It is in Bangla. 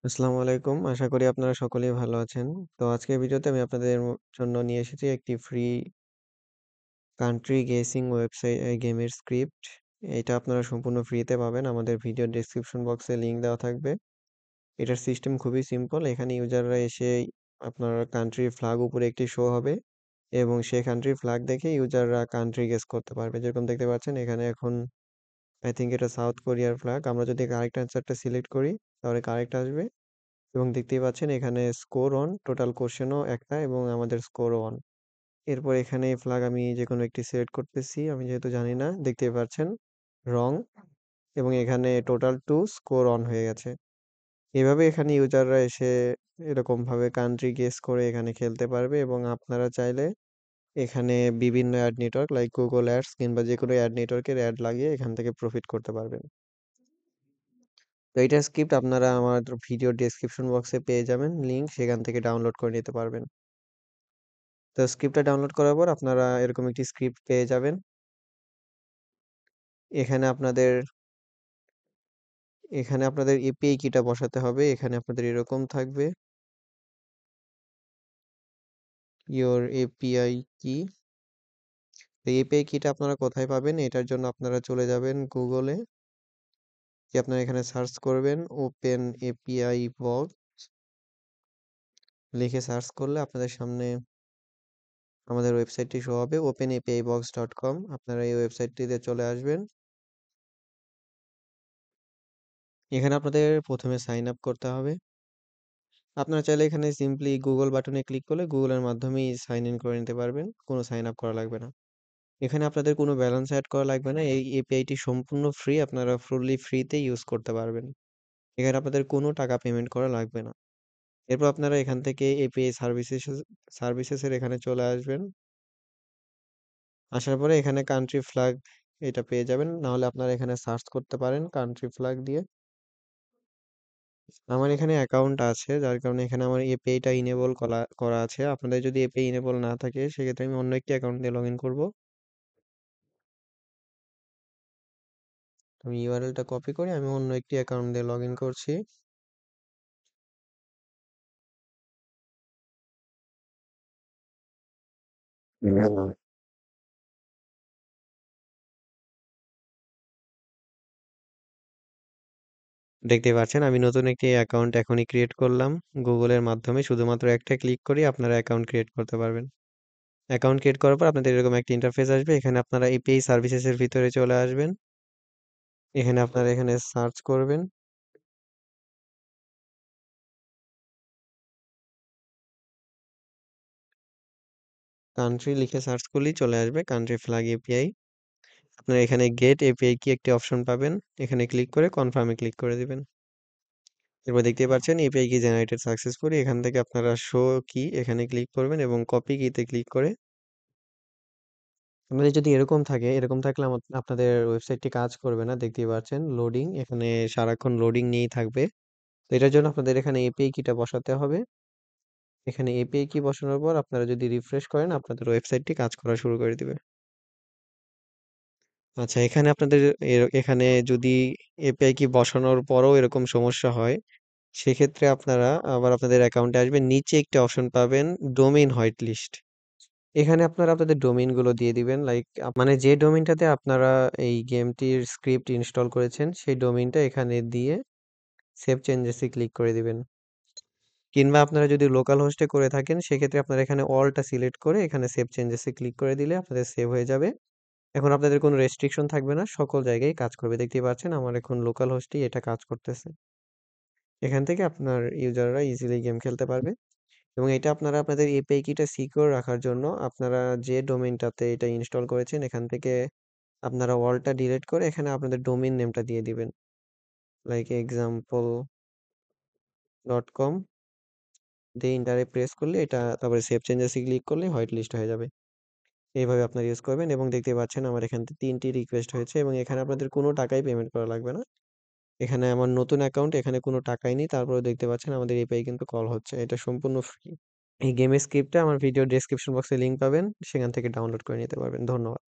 আসসালামু আলাইকুম। আশা করি আপনারা সকলেই ভালো আছেন। তো আজকের ভিডিওতে আমি আপনাদের জন্য নিয়ে এসেছি একটি ফ্রি কান্ট্রি গেসিং গেমের স্ক্রিপ্ট। এটা আপনারা সম্পূর্ণ ফ্রিতে পাবেন। আমাদের ভিডিও ডেসক্রিপশন বক্সে লিংক দেওয়া থাকবে। এটার সিস্টেম খুবই সিম্পল। এখানে ইউজাররা এসে আপনার কান্ট্রির ফ্ল্যাগ উপরে একটি শো হবে এবং সেই কান্ট্রির ফ্ল্যাগ দেখে ইউজাররা কান্ট্রি গেস করতে পারবে। যেরকম দেখতে পাচ্ছেন এখানে এখন আই থিংক এটা সাউথ কোরিয়ার ফ্ল্যাগ। আমরা যদি কারেক্ট অ্যান্সারটা সিলেক্ট করি তাহলে কারেক্ট আসবে। এবং দেখতেই পাচ্ছেন এখানে স্কোর অন, টোটাল কোশ্চেনও একটা এবং আমাদের স্কোরও অন। এরপর এখানে ফ্ল্যাগ আমি যেকোনো একটি সিলেক্ট করতেছি। আমি যেহেতু জানি না, দেখতেই পাচ্ছেন রং এবং এখানে টোটাল 2 স্কোর অন হয়ে গেছে। এভাবে এখানে ইউজাররা এসে এরকমভাবে কান্ট্রি গেস করে এখানে খেলতে পারবে এবং আপনারা চাইলে এখানে বিভিন্ন ad network like Google ads কিংবা যেকোনো অ্যাড নেটওয়ার্কের অ্যাড লাগিয়ে এখান থেকে প্রফিট করতে পারবেন। তো এইটার স্ক্রিপ্ট আপনারা আমার ভিডিও ডেসক্রিপশন বক্সে পেয়ে যাবেন লিংক, সেখান থেকে ডাউনলোড করে নিতে পারবেন। তো স্ক্রিপ্টটা ডাউনলোড করার পর আপনারা এরকম একটি স্ক্রিপ্ট পেয়ে যাবেন। এখানে আপনাদের এখানে আপনাদের এপিআই কিটা বসাতে হবে। এখানে আপনাদের এরকম থাকবে ইওর এপিআই কি। তো এপিআই কিটা আপনারা কোথায় পাবেন? এটার জন্য আপনারা চলে যাবেন গুগলে, যে আপনারা এখানে সার্চ করবেন ওপেন এপিআই বক্স লিখে সার্চ করলে আপনাদের সামনে আমাদের ওয়েবসাইটটি শো হবে openapbox.com। আপনারা এই ওয়েবসাইটটিতে চলে আসবেন। এখানে আপনাদের প্রথমে সাইন আপ করতে হবে। আপনারা চাইলে এখানে সিম্পলি গুগল বাটনে ক্লিক করলে গুগলের মাধ্যমেই সাইন ইন করে নিতে পারবেন। কোনো সাইন আপ করা লাগবে না। এখানে আপনাদের কোনো ব্যালেন্স অ্যাড করা লাগবে না। এই এপিআইটি সম্পূর্ণ ফ্রি। আপনারা ফুললি ফ্রিতে ইউজ করতে পারবেন। এখানে আপনাদের কোনো টাকা পেমেন্ট করা লাগবে না। এরপর আপনারা এখান থেকে এপিআই সার্ভিসেসের এখানে চলে আসবেন। আসার পরে এখানে কান্ট্রি ফ্ল্যাগ এটা পেয়ে যাবেন। না হলে আপনারা এখানে সার্চ করতে পারেন কান্ট্রি ফ্ল্যাগ দিয়ে। আমার এখানে অ্যাকাউন্ট আছে, যার কারণে এখানে আমার এপিআইটা ইনেবল করা করা আছে। আপনাদের যদি এপিআই ইনেবল না থাকে সেক্ষেত্রে আমি অন্য একটি অ্যাকাউন্ট দিয়ে লগইন করব। আমি ইউআরএলটা কপি করে আমি অন্য একটি অ্যাকাউন্ট দিয়ে লগইন করছি। দেখতে পাচ্ছেন আমি নতুন একটি অ্যাকাউন্ট এখনই ক্রিয়েট করলাম। গুগলের মাধ্যমে শুধুমাত্র একটা ক্লিক করেই আপনারা অ্যাকাউন্ট ক্রিয়েট করতে পারবেন। অ্যাকাউন্ট ক্রিয়েট করার পর আপনাদের এরকম একটা ইন্টারফেস আসবে। এখানে আপনারা এপিআই সার্ভিসেসের ভিতরে চলে আসবেন। এখানে আপনারা এখানে সার্চ করবেন। কান্ট্রি লিখে সার্চ করলেই চলে আসবে কান্ট্রি ফ্ল্যাগ এপিআই। আপনারা এখানে গেট এপিআই কি একটি অপশন পাবেন। এখানে ক্লিক করে কনফার্মে ক্লিক করে দিবেন। এরপর দেখতেই পাচ্ছেন এপিআই কি জেনারেটেড সাকসেসফুলি। এখান থেকে আপনারা শো কি এখানে ক্লিক করবেন এবং কপি কিতে ক্লিক করে আপনাদের যদি এরকম থাকে, এরকম থাকলে আপনাদের ওয়েবসাইটটি কাজ করবে না। দেখতেই পাচ্ছেন লোডিং, এখানে সারাক্ষণ লোডিং নিয়েই থাকবে। তো এটার জন্য আপনাদের এখানে এপিআই কিটা বসাতে হবে। এখানে এপিআই কি বসানোর পর আপনারা যদি রিফ্রেশ করেন আপনাদের ওয়েবসাইটটি কাজ করা শুরু করে দিবে। আচ্ছা, এখানে আপনাদের এখানে যদি এপিআই কি বসানোর পরও এরকম সমস্যা হয়, সেক্ষেত্রে আপনারা আবার আপনাদের অ্যাকাউন্টে আসবেন। নিচে একটি অপশন পাবেন ডোমেইন হোয়াইট লিস্ট। এখানে আপনারা আপনাদের ডোমেইন গুলো দিয়ে দিবেন। লাইক মানে যে ডোমেইনটাতে আপনারা এই গেমটির স্ক্রিপ্ট ইনস্টল করেছেন সেই ডোমেইনটা এখানে দিয়ে সেভ চেঞ্জেস এ ক্লিক করে দিবেন। কিংবা আপনারা যদি লোকাল হোস্টে করে থাকেন সেক্ষেত্রে আপনারা এখানে অলটা সিলেক্ট করে এখানে সেভ চেঞ্জেস এ ক্লিক করে দিলে আপনাদের সেভ হয়ে যাবে। এখন আপনাদের কোনো রেস্ট্রিকশন থাকবে না। সকল জায়গায় কাজ করবে। দেখতেই পাচ্ছেন আমার এখন লোকাল হোস্টেই এটা কাজ করতেছে। এখান থেকে আপনার ইউজাররা ইজিলি গেম খেলতে পারবে। এবং এটা আপনারা আপনাদের এপিআই কিটা সিকিউর রাখার জন্য আপনারা যে ডোমেইনটাতে এটা ইনস্টল করেছেন এখান থেকে আপনারা অলটা ডিলিট করে এখানে আপনাদের ডোমেইন নেমটা দিয়ে দিবেন। লাইক example.com দিয়ে এন্টারে প্রেস করলে এটা, তারপরে সেভ চেঞ্জেস এ ক্লিক করলে হোয়াইট লিস্ট হয়ে যাবে। এইভাবে আপনারা ইউজ করবেন এবং দেখতে পাচ্ছেন আমার এখান থেকে ৩ টি রিকোয়েস্ট হয়েছে এবং এখানে আপনাদের কোনো টাকাই পেমেন্ট করা লাগবে না। এখানে আমার নতুন অ্যাকাউন্ট, এখানে কোনো টাকাই নেই। তারপরেও দেখতে পাচ্ছেন আমাদের এপিআই কিন্তু কল হচ্ছে। এটা সম্পূর্ণ ফ্রি। এই গেমের স্ক্রিপ্টটা আমার ভিডিও ডেসক্রিপশন বক্সে লিংক পাবেন। সেখান থেকে ডাউনলোড করে নিতে পারবেন। ধন্যবাদ।